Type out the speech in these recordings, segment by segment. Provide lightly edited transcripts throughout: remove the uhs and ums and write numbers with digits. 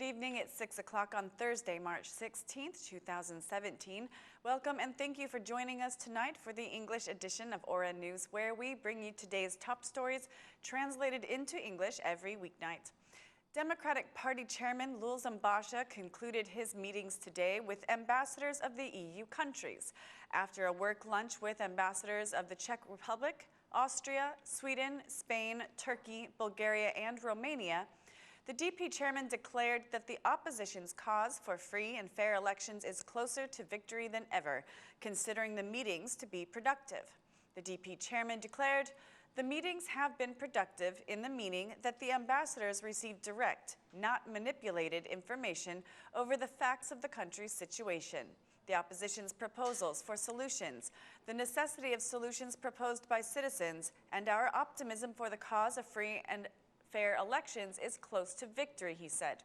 Good evening. It's 6 o'clock on Thursday, March 16th, 2017. Welcome and thank you for joining us tonight for the English edition of Aura News, where we bring you today's top stories translated into English every weeknight. Democratic Party Chairman Blushi concluded his meetings today with ambassadors of the EU countries. After a work lunch with ambassadors of the Czech Republic, Austria, Sweden, Spain, Turkey, Bulgaria, and Romania, the DP chairman declared that the opposition's cause for free and fair elections is closer to victory than ever, considering the meetings to be productive. The DP chairman declared, "The meetings have been productive in the meaning that the ambassadors received direct, not manipulated information over the facts of the country's situation, the opposition's proposals for solutions, the necessity of solutions proposed by citizens, and our optimism for the cause of free and fair elections is close to victory," he said.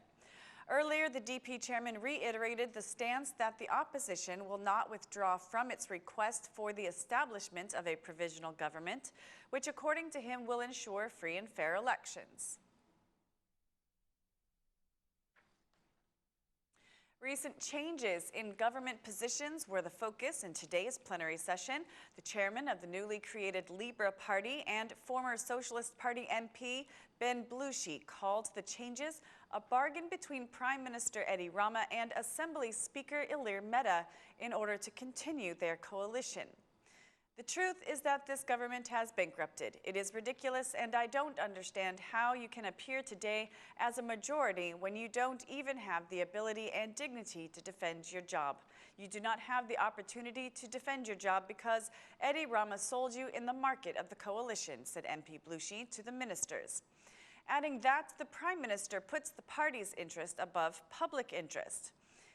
Earlier, the DP chairman reiterated the stance that the opposition will not withdraw from its request for the establishment of a provisional government, which according to him will ensure free and fair elections. Recent changes in government positions were the focus in today's plenary session. The chairman of the newly created Libre Party and former Socialist Party MP Blushi called the changes a bargain between Prime Minister Rama and Assembly Speaker Ilir Meta in order to continue their coalition. "The truth is that this government has bankrupted. It is ridiculous, and I don't understand how you can appear today as a majority when you don't even have the ability and dignity to defend your job. You do not have the opportunity to defend your job because Rama sold you in the market of the coalition," said MP Blushi to the ministers, adding that the Prime Minister puts the party's interest above public interest,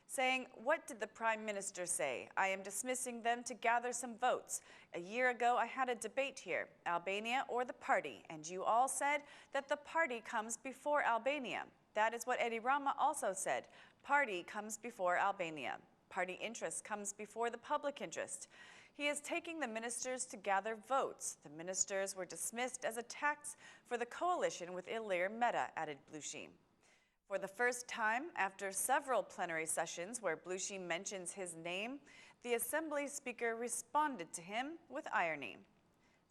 saying, "What did the Prime Minister say? I am dismissing them to gather some votes. A year ago, I had a debate here, Albania or the party, and you all said that the party comes before Albania. That is what Rama also said. Party comes before Albania. Party interest comes before the public interest. He is taking the ministers to gather votes. The ministers were dismissed as a tax for the coalition with Ilir Meta," added Blushi. For the first time after several plenary sessions where Blushi mentions his name, the Assembly Speaker responded to him with irony.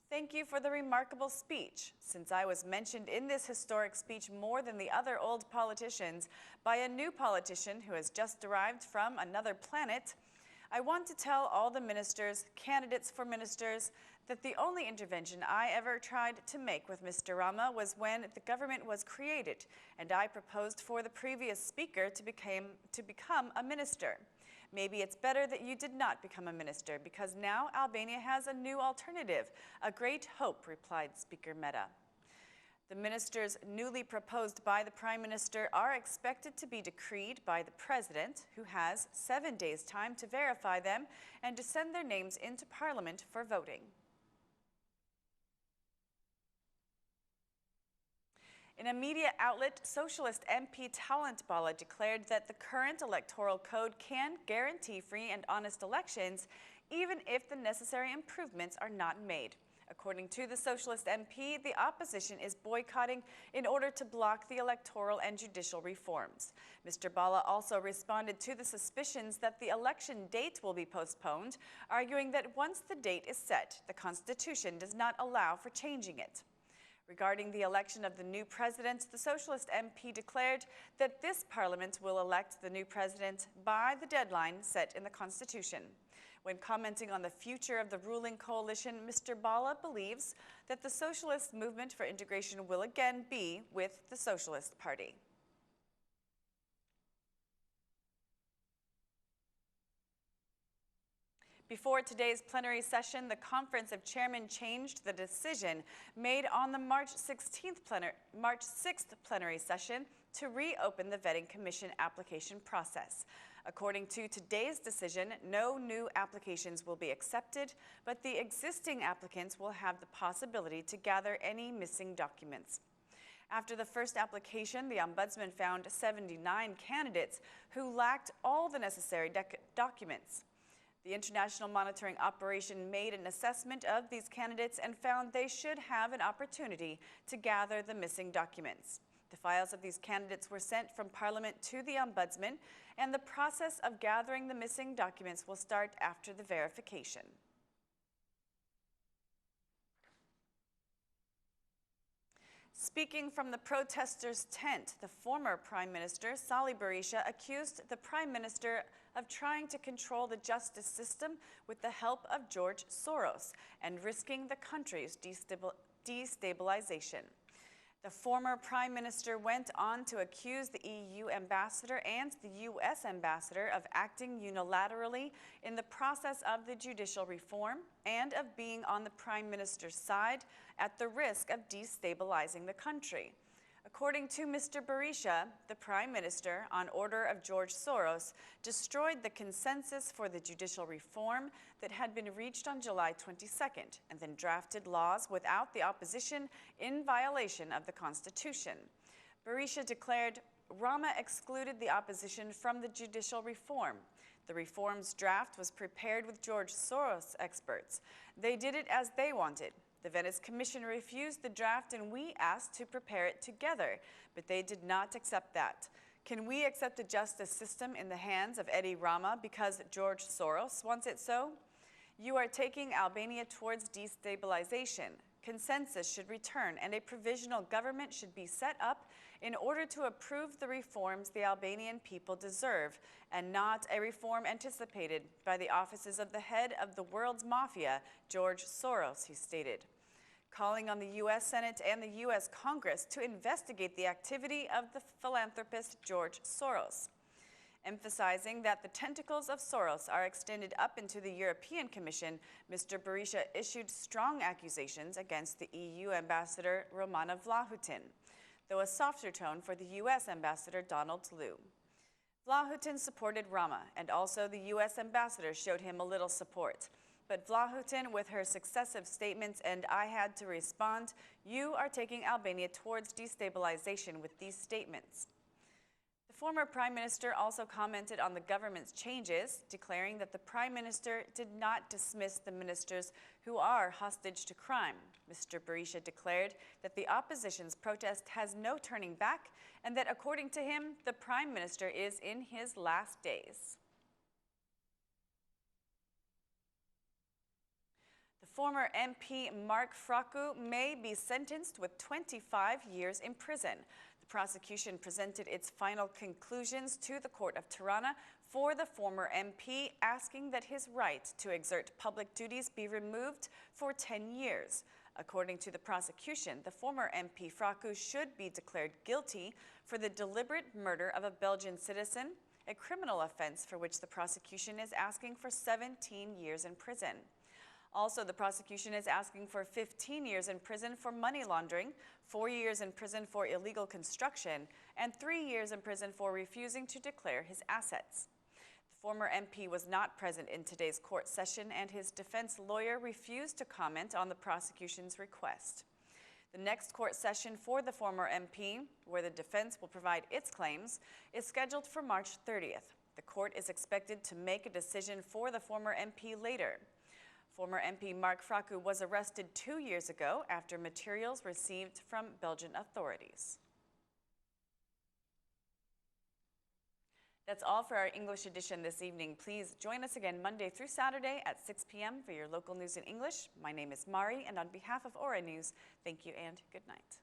"Thank you for the remarkable speech. Since I was mentioned in this historic speech more than the other old politicians by a new politician who has just arrived from another planet, I want to tell all the ministers, candidates for ministers, that the only intervention I ever tried to make with Mr. Rama was when the government was created, and I proposed for the previous speaker to become a minister. Maybe it's better that you did not become a minister, because now Albania has a new alternative, a great hope," replied Speaker Meta. The ministers newly proposed by the Prime Minister are expected to be decreed by the President, who has 7 days' time to verify them and to send their names into Parliament for voting. In a media outlet, Socialist MP Balla declared that the current electoral code can guarantee free and honest elections, even if the necessary improvements are not made. According to the Socialist MP, the opposition is boycotting in order to block the electoral and judicial reforms. Mr. Balla also responded to the suspicions that the election date will be postponed, arguing that once the date is set, the Constitution does not allow for changing it. Regarding the election of the new president, the Socialist MP declared that this parliament will elect the new president by the deadline set in the Constitution. When commenting on the future of the ruling coalition, Mr. Balla believes that the socialist movement for integration will again be with the Socialist Party. Before today's plenary session, the Conference of Chairmen changed the decision made on the March 6th plenary session to reopen the Vetting Commission application process. According to today's decision, no new applications will be accepted, but the existing applicants will have the possibility to gather any missing documents. After the first application, the Ombudsman found 79 candidates who lacked all the necessary documents. The international monitoring operation made an assessment of these candidates and found they should have an opportunity to gather the missing documents. The files of these candidates were sent from Parliament to the Ombudsman, and the process of gathering the missing documents will start after the verification. Speaking from the protesters' tent, the former Prime Minister, Berisha, accused the Prime Minister of trying to control the justice system with the help of George Soros and risking the country's destabilization. The former Prime Minister went on to accuse the EU ambassador and the US ambassador of acting unilaterally in the process of the judicial reform and of being on the Prime Minister's side at the risk of destabilizing the country. According to Mr. Berisha, the Prime Minister, on order of George Soros, destroyed the consensus for the judicial reform that had been reached on July 22nd, and then drafted laws without the opposition in violation of the Constitution. Berisha declared, Rama excluded the opposition from the judicial reform. The reform's draft was prepared with George Soros experts. They did it as they wanted. The Venice Commission refused the draft and we asked to prepare it together, but they did not accept that. Can we accept a justice system in the hands of Eddie Rama because George Soros wants it so? You are taking Albania towards destabilization. Consensus should return and a provisional government should be set up in order to approve the reforms the Albanian people deserve, and not a reform anticipated by the offices of the head of the world's mafia, George Soros, he stated, calling on the U.S. Senate and the U.S. Congress to investigate the activity of the philanthropist George Soros. Emphasizing that the tentacles of Soros are extended up into the European Commission, Mr. Berisha issued strong accusations against the EU ambassador Romana Vlahutin, though a softer tone for the U.S. ambassador Donald Lu. Vlahutin supported Rama, and also the U.S. ambassador showed him a little support. But Vlahutin, with her successive statements, and I had to respond, you are taking Albania towards destabilization with these statements. The former Prime Minister also commented on the government's changes, declaring that the Prime Minister did not dismiss the ministers who are hostage to crime. Mr. Berisha declared that the opposition's protest has no turning back and that, according to him, the Prime Minister is in his last days. The former MP Mark Frroku may be sentenced with 25 years in prison. The prosecution presented its final conclusions to the Court of Tirana for the former MP, asking that his right to exert public duties be removed for 10 years. According to the prosecution, the former MP Frroku should be declared guilty for the deliberate murder of a Belgian citizen, a criminal offense for which the prosecution is asking for 17 years in prison. Also, the prosecution is asking for 15 years in prison for money laundering, 4 years in prison for illegal construction, and 3 years in prison for refusing to declare his assets. The former MP was not present in today's court session, and his defense lawyer refused to comment on the prosecution's request. The next court session for the former MP, where the defense will provide its claims, is scheduled for March 30th. The court is expected to make a decision for the former MP later. Former MP Mark Frroku was arrested 2 years ago after materials received from Belgian authorities. That's all for our English edition this evening. Please join us again Monday through Saturday at 6 p.m. for your local news in English. My name is Mari, and on behalf of Aura News, thank you and good night.